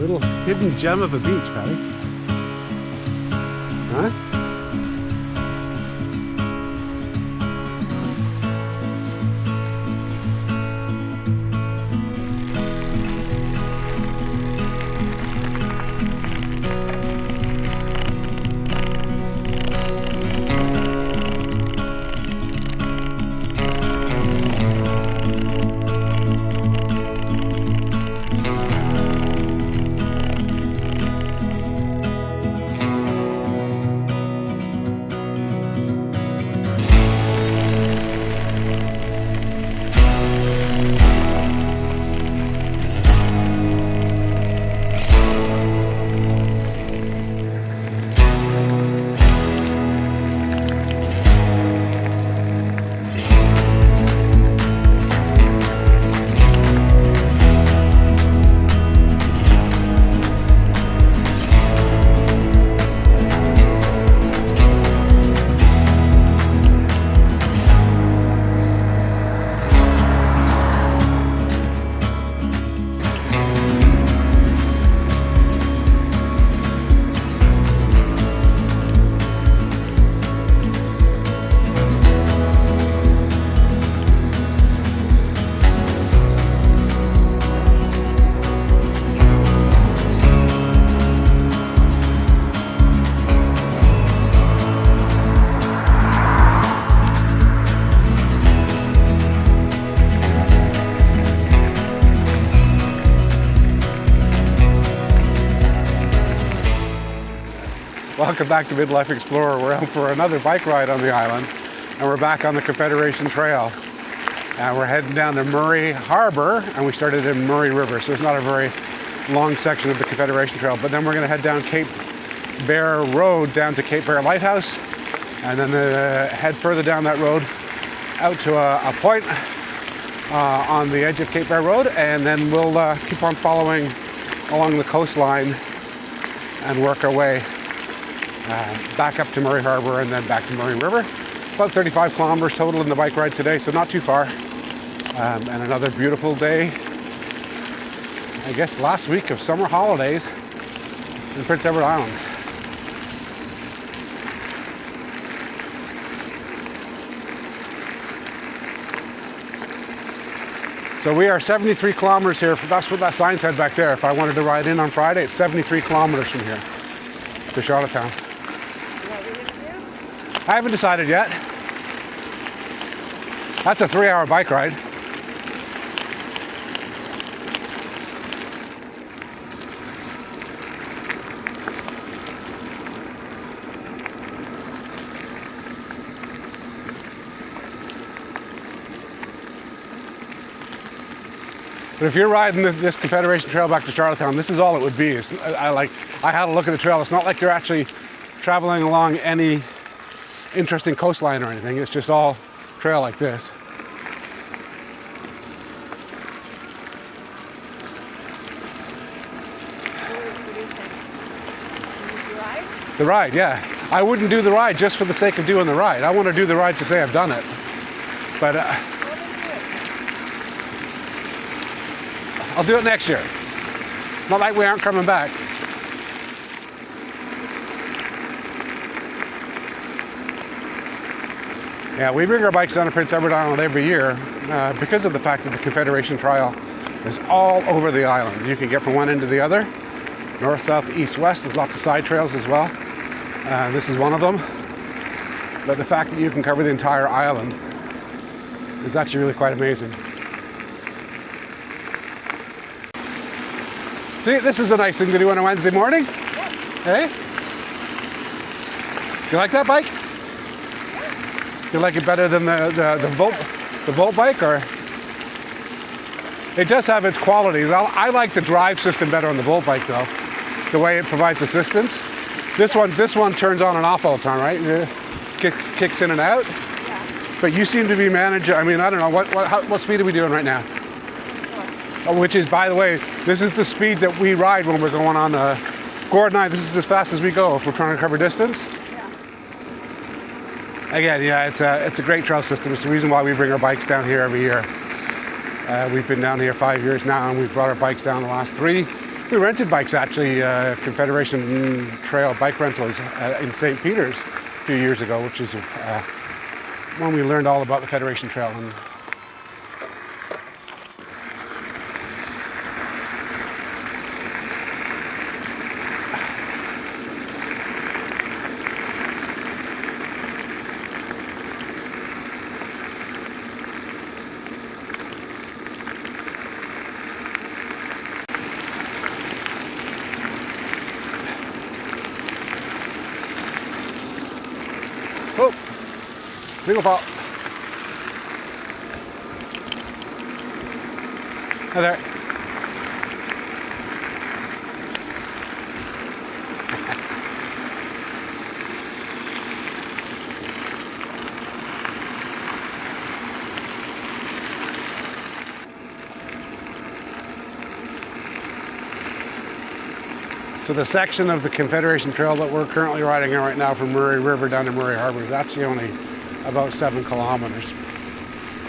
Little hidden gem of a beach, Patty. Huh? Welcome back to Midlife Explorer. We're out for another bike ride on the island, and we're back on the Confederation Trail. And we're heading down to Murray Harbour, and we started in Murray River, so it's not a very long section of the Confederation Trail. But then we're going to head down Cape Bear Road down to Cape Bear Lighthouse, and then head further down that road out to a point on the edge of Cape Bear Road, and then we'll keep on following along the coastline and work our way back up to Murray Harbour and then back to Murray River. About 35 kilometers total in the bike ride today, so not too far. And another beautiful day, I guess last week of summer holidays in Prince Edward Island. So we are 73 kilometers here. That's what that sign said back there. If I wanted to ride in on Friday, it's 73 kilometers from here to Charlottetown. I haven't decided yet. That's a 3-hour bike ride. But if you're riding this Confederation Trail back to Charlottetown, this is all it would be. I had a look at the trail. It's not like you're actually traveling along any interesting coastline or anything. It's just all trail like this. The ride, yeah. I wouldn't do the ride just for the sake of doing the ride. I want to do the ride to say I've done it. But I'll do it next year. Not like we aren't coming back. Yeah, we bring our bikes down to Prince Edward Island every year because of the fact that the Confederation Trail is all over the island. You can get from one end to the other, north, south, east, west. There's lots of side trails as well. This is one of them. But the fact that you can cover the entire island is actually really quite amazing. See, this is a nice thing to do on a Wednesday morning. Hey? You like that bike? You like it better than the Volt bike, or? It does have its qualities. I like the drive system better on the Volt bike though, the way it provides assistance. This one turns on and off all the time, right? It kicks in and out. Yeah. But you seem to be managing. I mean, I don't know what speed are we doing right now? Which is, by the way, this is the speed that we ride when we're going on Gordon and I. This is as fast as we go if we're trying to cover distance. Again, yeah, it's a great trail system. It's the reason why we bring our bikes down here every year. We've been down here 5 years now, and we've brought our bikes down the last 3. We rented bikes actually, Confederation Trail bike rentals in St. Peter's a few years ago, which is when we learned all about the Federation Trail. And oh, single fault. Hi there. So the section of the Confederation Trail that we're currently riding on right now from Murray River down to Murray Harbour is actually only about 7 kilometers.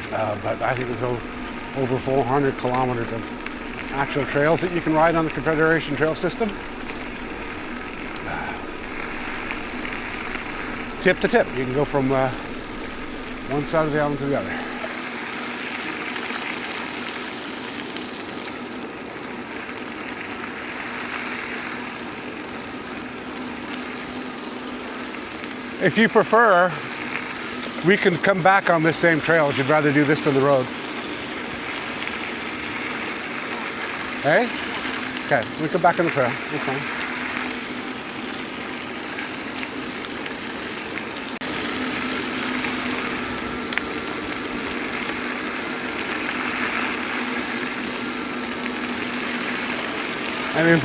But I think there's over 400 kilometers of actual trails that you can ride on the Confederation Trail system. Tip to tip, you can go from one side of the island to the other. If you prefer, we can come back on this same trail if you'd rather do this than the road. Hey? Okay, we come back on the trail. That's fine. And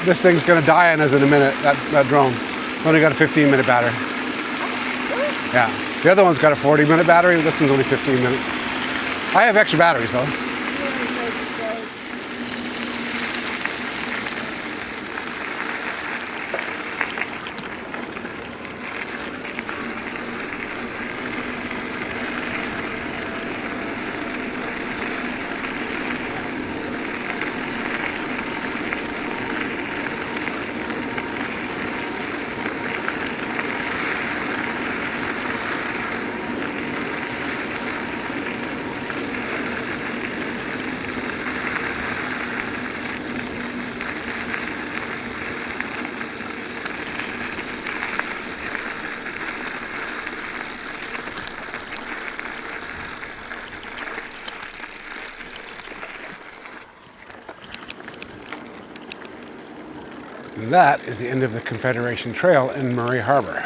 this thing's gonna die on us in a minute, that drone. Only got a 15-minute battery. Yeah, the other one's got a 40-minute battery, this one's only 15 minutes. I have extra batteries though. And that is the end of the Confederation Trail in Murray Harbour.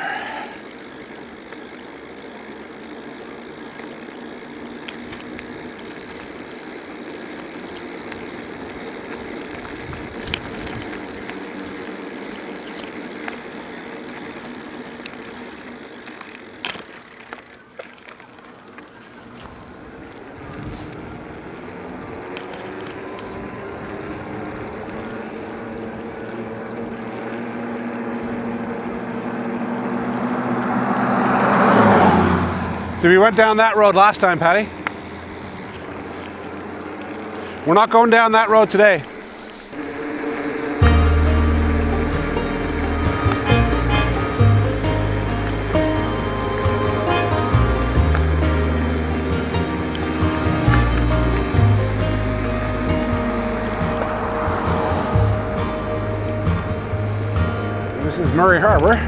So we went down that road last time, Patty. We're not going down that road today. This is Murray Harbour.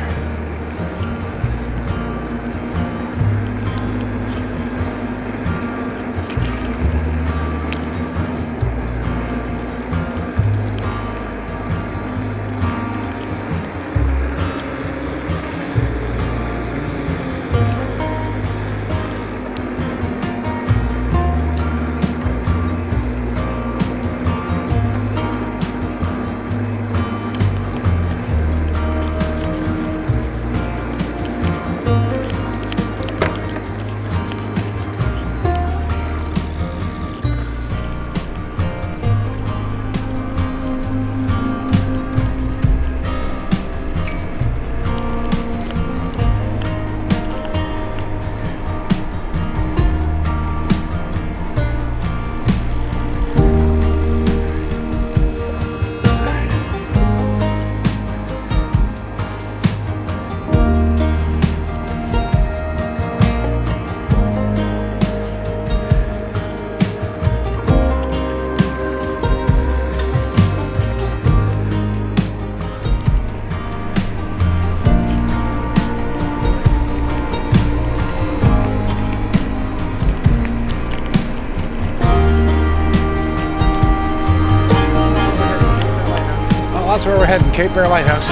that's where we're heading, Cape Bear Lighthouse.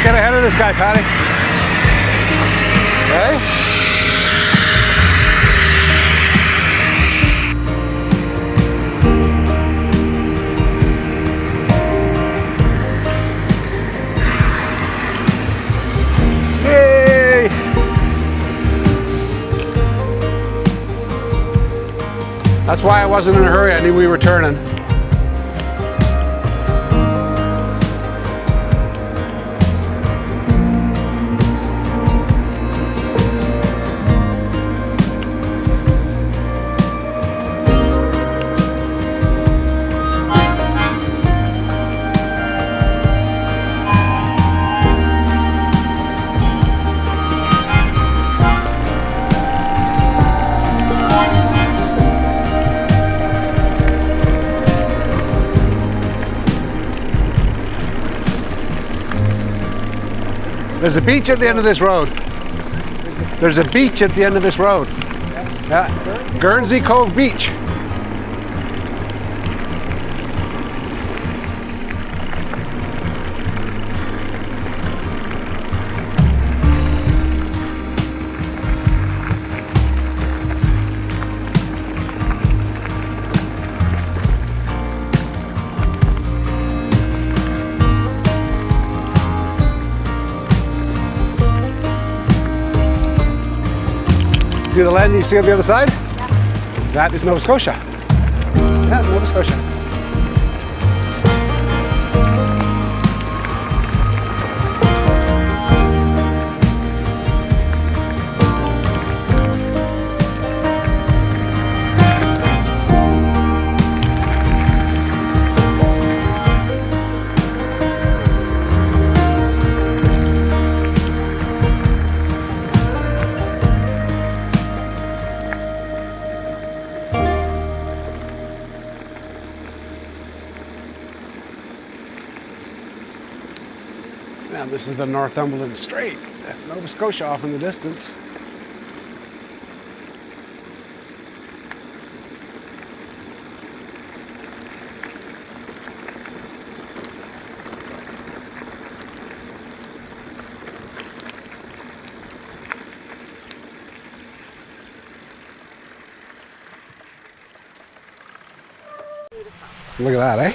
Get ahead of this guy, Patty. Hey? Yay! That's why I wasn't in a hurry. I knew we were turning. There's a beach at the end of this road. There's a beach at the end of this road. Yeah, Guernsey Cove Beach. See the land you see on the other side? Yeah. That is Nova Scotia. Yeah, Nova Scotia. Now this is the Northumberland Strait, Nova Scotia off in the distance. Look at that, eh?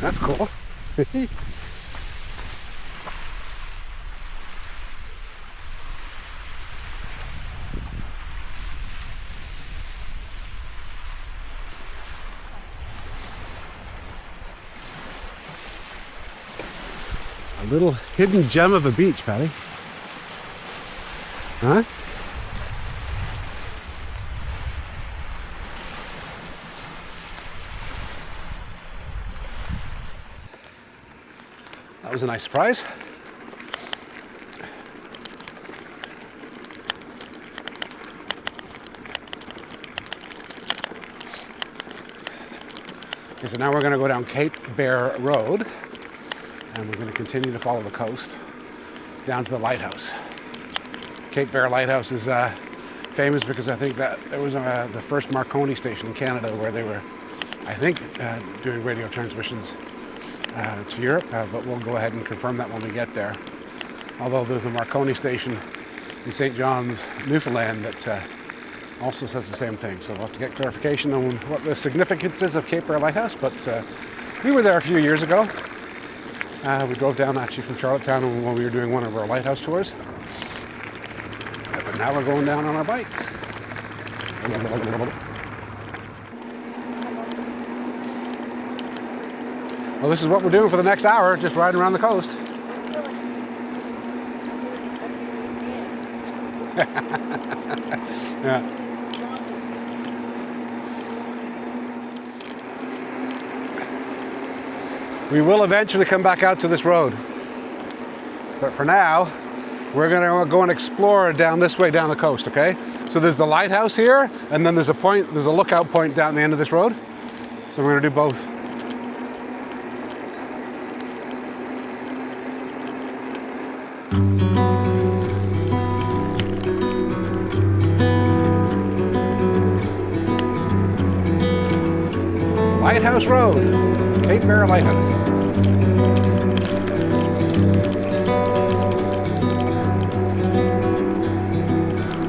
That's cool. A little hidden gem of a beach, Patty. Huh? That was a nice surprise. Okay, so now we're going to go down Cape Bear Road. And we're going to continue to follow the coast down to the lighthouse. Cape Bear Lighthouse is famous because I think that there was the first Marconi station in Canada where they were, I think, doing radio transmissions to Europe, but we'll go ahead and confirm that when we get there. Although there's a Marconi station in St. John's, Newfoundland that also says the same thing. So we'll have to get clarification on what the significance is of Cape Bear Lighthouse, but we were there a few years ago. We drove down actually from Charlottetown when we were doing one of our lighthouse tours. But now we're going down on our bikes. Well, this is what we're doing for the next hour, just riding around the coast. Yeah. We will eventually come back out to this road. But for now, we're gonna go and explore down this way down the coast, okay? So there's the lighthouse here, and then there's a lookout point down the end of this road. So we're gonna do both. Lighthouse Road, Cape Bear Lighthouse.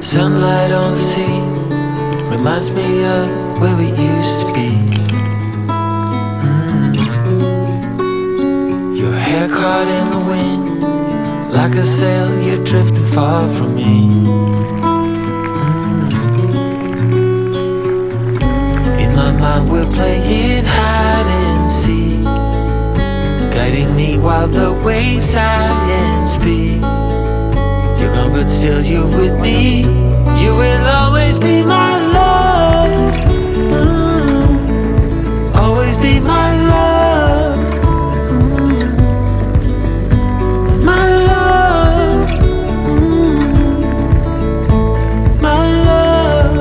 Sunlight on the sea reminds me of where we used to be. Your hair caught in the wind, like a sail, you're drifting far from me. In my mind we're playing hide and seek, guiding me while the waves silent speak. You're gone but still you're with me. You will always be my love, always be my love, my love, my love.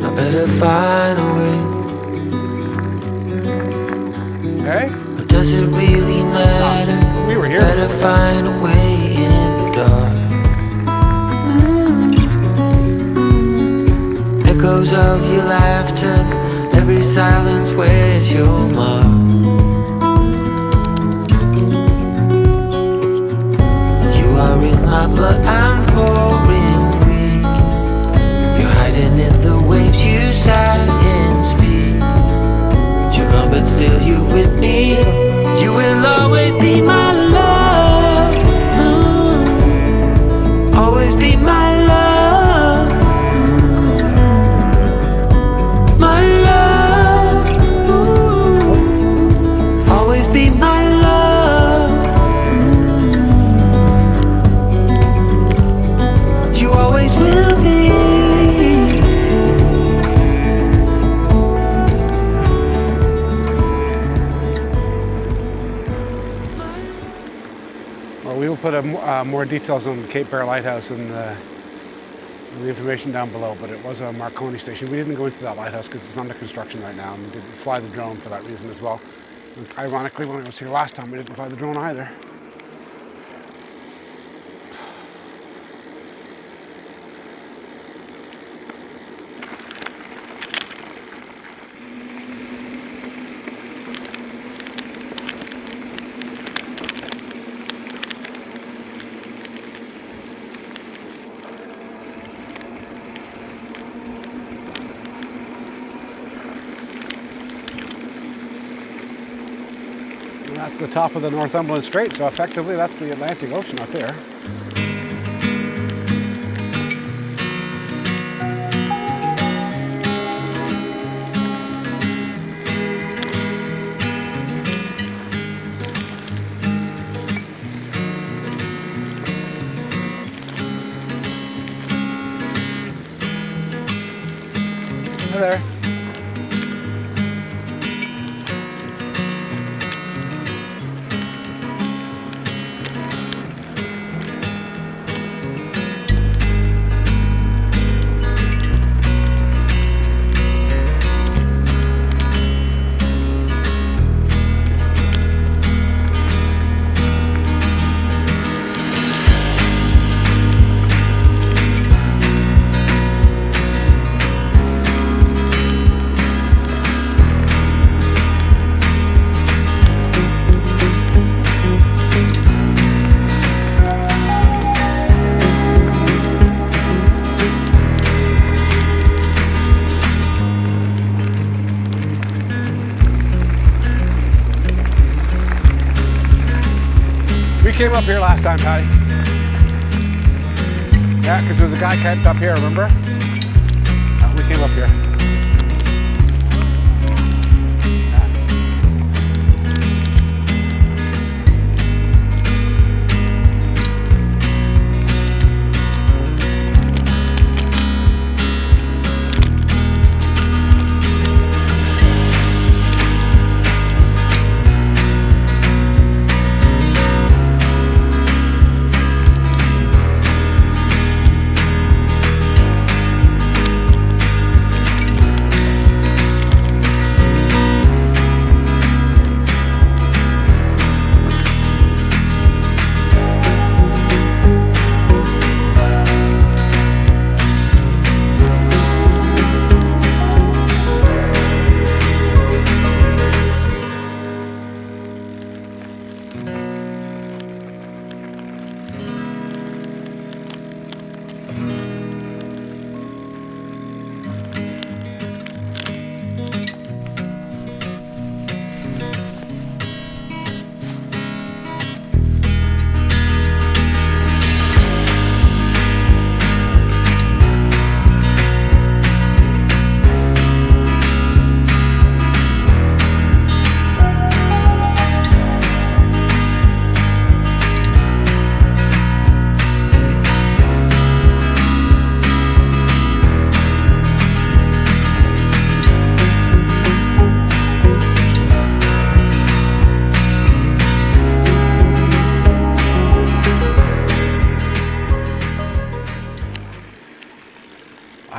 I better find a way. Okay? Does it really matter? We were here. Better find a way in the dark. Echoes of your laughter, every silence wears your mark. You are in my blood, I'm pouring weak. You're hiding in the waves, you sigh and speak. You're gone but still you're with me. You will always be my love, always be my love, my love, always be my love. You always will be. We will put more details on Cape Bear Lighthouse and the information down below, but it was a Marconi station. We didn't go into that lighthouse because it's under construction right now, and we didn't fly the drone for that reason as well. And ironically, when I was here last time, we didn't fly the drone either. That's the top of the Northumberland Strait, so effectively that's the Atlantic Ocean up there. Hi there. Came up here last time, Patty. Yeah, because there was a guy camped up here, remember? We came up here.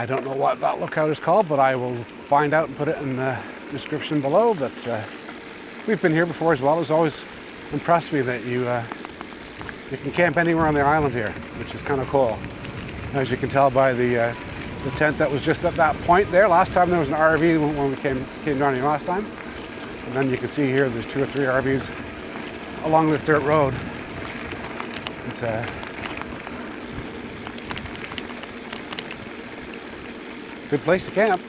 I don't know what that lookout is called, but I will find out and put it in the description below. But we've been here before as well. It's always impressed me that you can camp anywhere on the island here, which is kind of cool. As you can tell by the tent that was just at that point there. Last time there was an RV when we came down here last time. And then you can see here there's 2 or 3 RVs along this dirt road. It's good place to camp.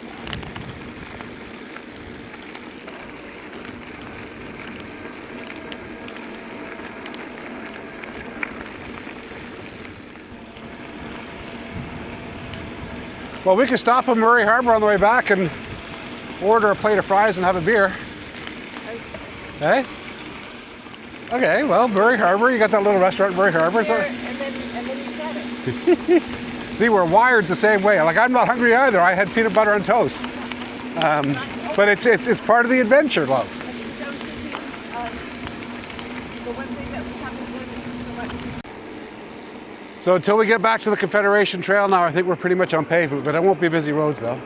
Well, we could stop in Murray Harbour on the way back and order a plate of fries and have a beer. Hey? Okay, well, Murray Harbour, you got that little restaurant in Murray Harbour. So... And then you said it. See, we're wired the same way. Like, I'm not hungry either. I had peanut butter and toast. But it's part of the adventure, love. The one thing that we haven't done so much. So until we get back to the Confederation Trail now, I think we're pretty much on pavement, but it won't be busy roads though.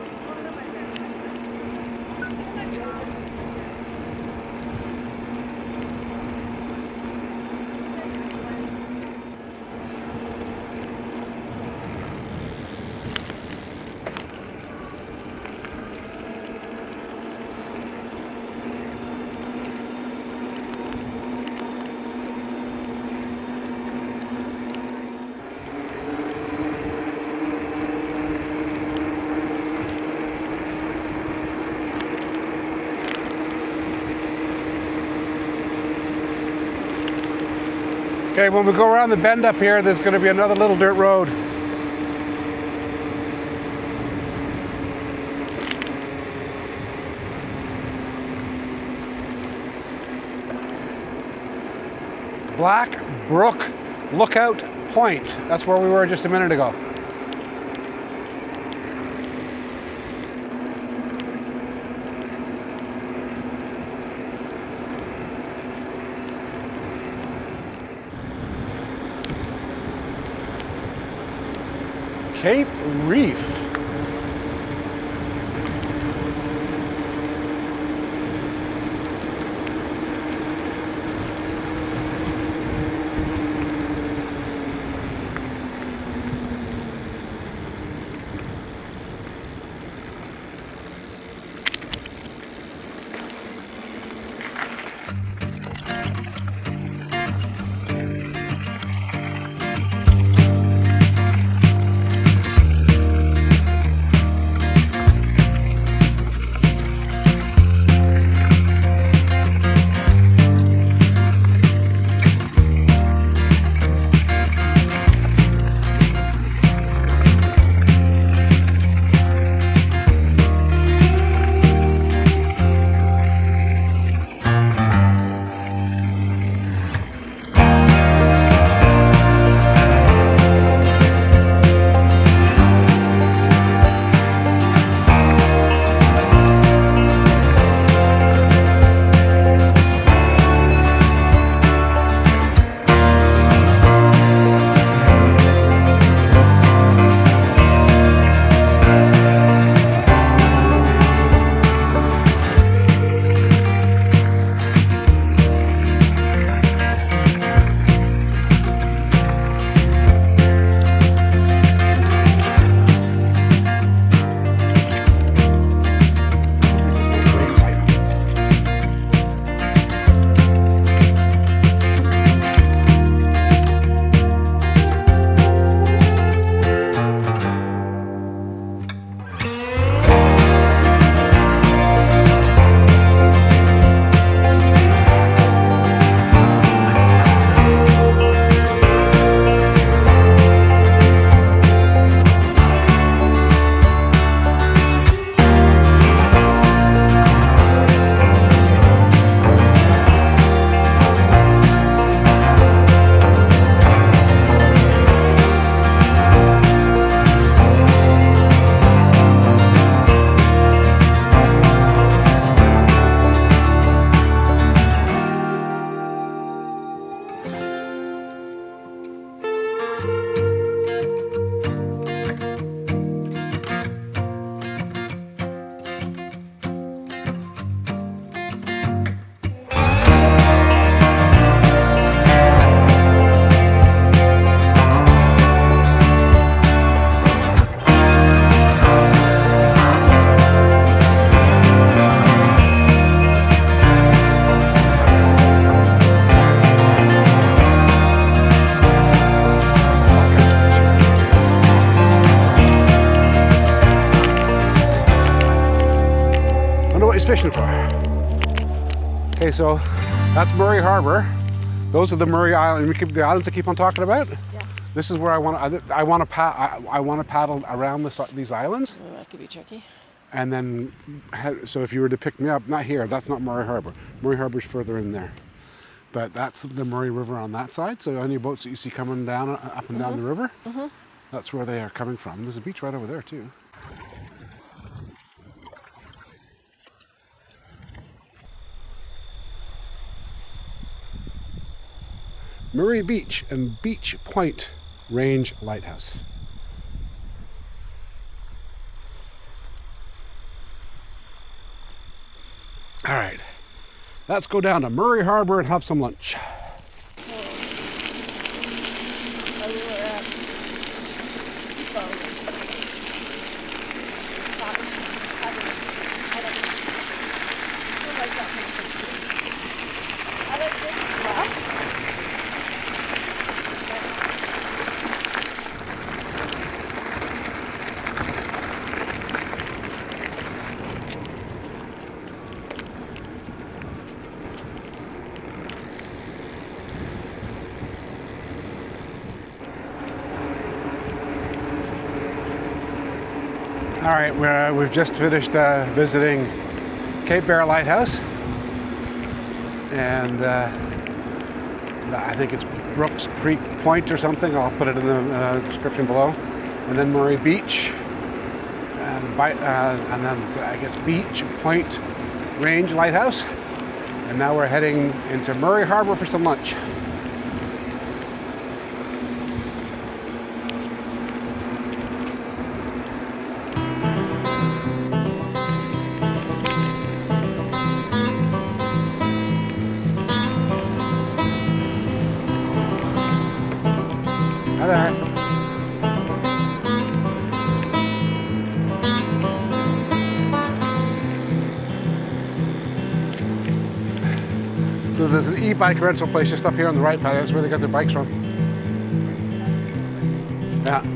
Okay, when we go around the bend up here, there's going to be another little dirt road. Brook Lookout Point. That's where we were just a minute ago. Cape Reef. fishing for? Okay, so that's Murray Harbour. Those are the Murray Islands. The islands I keep on talking about. Yeah. This is where I want to paddle around these islands. Oh, that could be tricky. And then, so if you were to pick me up, not here, that's not Murray Harbour. Murray Harbour's further in there. But that's the Murray River on that side. So any boats that you see coming down, up and down the river, that's where they are coming from. There's a beach right over there too. Murray Beach and Beach Point Range Lighthouse. All right, let's go down to Murray Harbour and have some lunch. All right, we've just finished visiting Cape Bear Lighthouse, and I think it's Brooks Creek Point or something. I'll put it in the description below. And then Murray Beach, and then I guess Beach Point Range Lighthouse. And now we're heading into Murray Harbour for some lunch. Hi there. So there's an e-bike rental place just up here on the right path. That's where they got their bikes from. Yeah.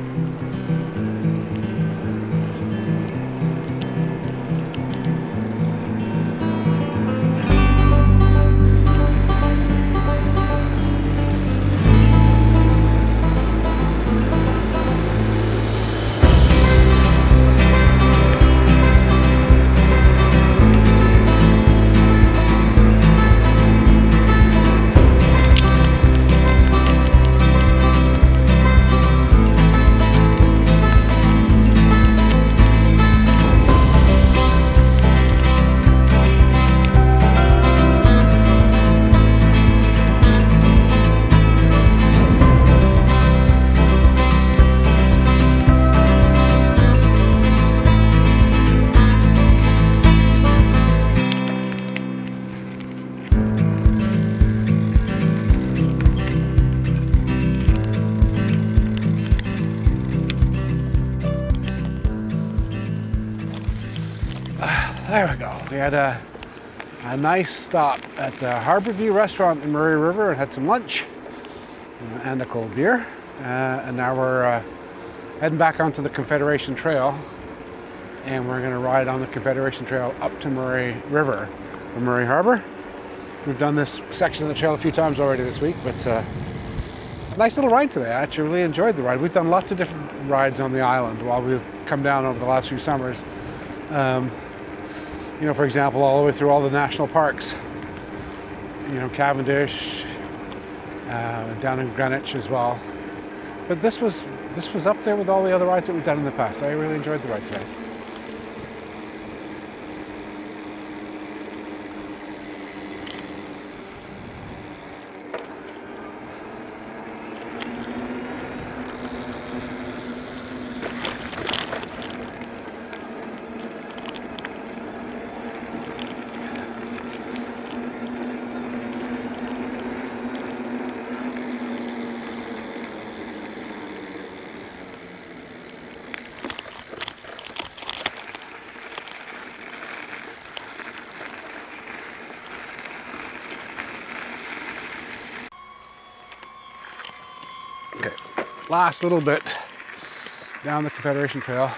There we go. We had a nice stop at the Harbour View restaurant in Murray River and had some lunch and a cold beer. And now we're heading back onto the Confederation Trail, and we're going to ride on the Confederation Trail up to Murray River from Murray Harbour. We've done this section of the trail a few times already this week, but nice little ride today. I actually really enjoyed the ride. We've done lots of different rides on the island while we've come down over the last few summers. You know, for example, all the way through all the national parks. You know, Cavendish, down in Greenwich as well. But this was up there with all the other rides that we've done in the past. I really enjoyed the ride today. Okay, last little bit down the Confederation Trail.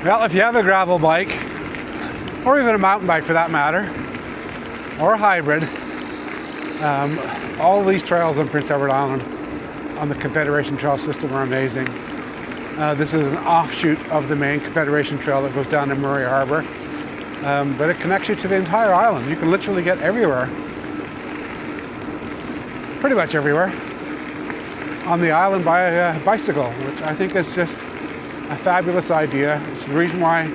Well, if you have a gravel bike, or even a mountain bike for that matter, or a hybrid, all of these trails on Prince Edward Island on the Confederation Trail system are amazing. This is an offshoot of the main Confederation Trail that goes down to Murray Harbour, but it connects you to the entire island. You can literally get everywhere, pretty much everywhere, on the island by bicycle, which I think is just a fabulous idea. It's the reason why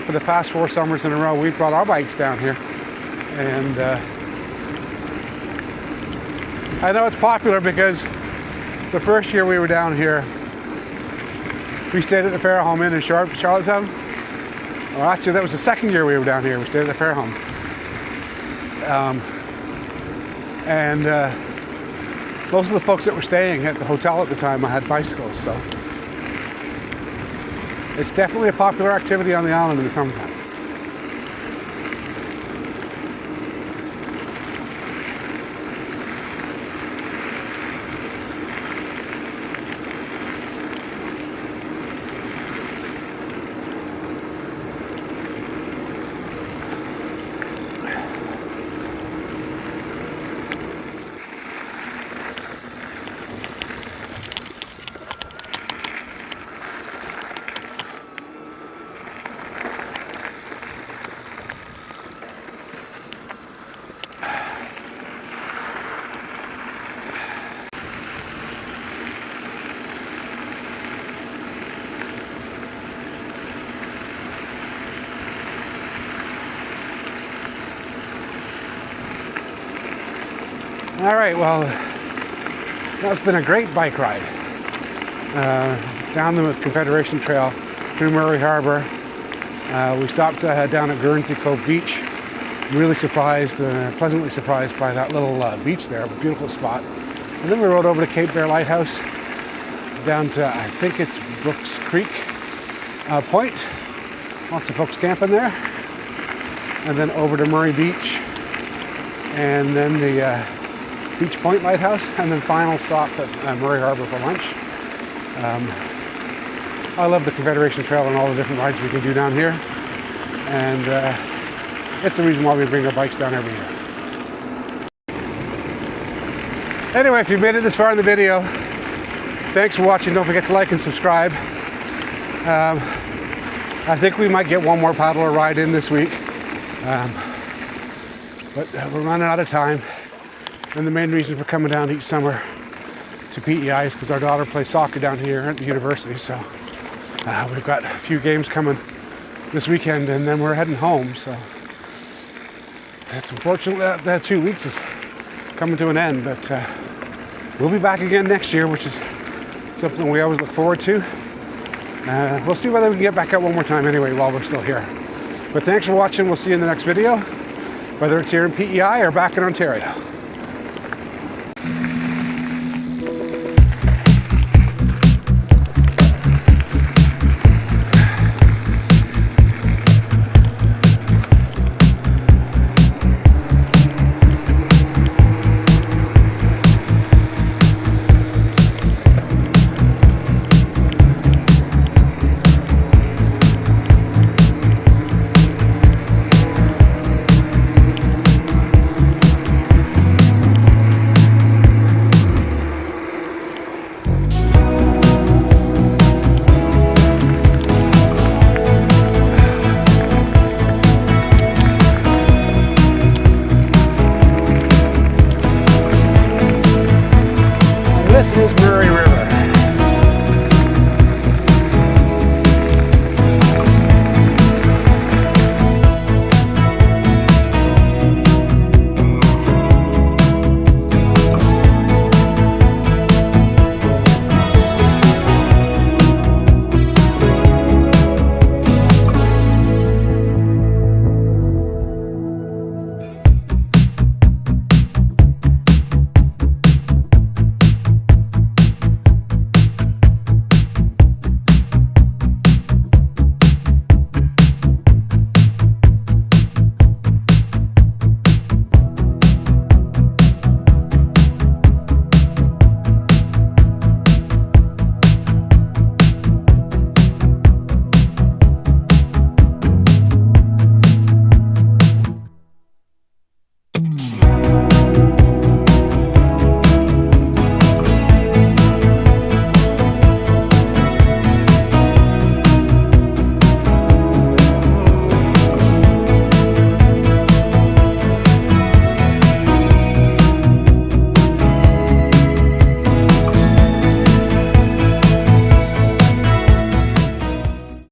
for the past 4 summers in a row we've brought our bikes down here. And I know it's popular because the first year we were down here, we stayed at the Fair Home Inn in Charlottetown. Well, actually, that was the second year we were down here. We stayed at the Fair Home. Most of the folks that were staying at the hotel at the time had bicycles, so it's definitely a popular activity on the island in the summertime. All right, well, that's been a great bike ride down the Confederation Trail through Murray Harbour. We stopped down at Guernsey Cove Beach. Really surprised, pleasantly surprised by that little beach there, beautiful spot. And then we rode over to Cape Bear Lighthouse, down to, I think it's Brook Point. Lots of folks camping there. And then over to Murray Beach, and then the Brook Point Lighthouse, and then final stop at Murray Harbour for lunch. I love the Confederation Trail and all the different rides we can do down here, and it's the reason why we bring our bikes down every year. Anyway, if you've made it this far in the video, thanks for watching. Don't forget to like and subscribe. I think we might get one more paddle or ride in this week, but we're running out of time. And the main reason for coming down each summer to PEI is because our daughter plays soccer down here at the university. So we've got a few games coming this weekend, and then we're heading home. So it's unfortunate that 2 weeks is coming to an end, but we'll be back again next year, which is something we always look forward to. We'll see whether we can get back out one more time anyway while we're still here. But thanks for watching. We'll see you in the next video, whether it's here in PEI or back in Ontario.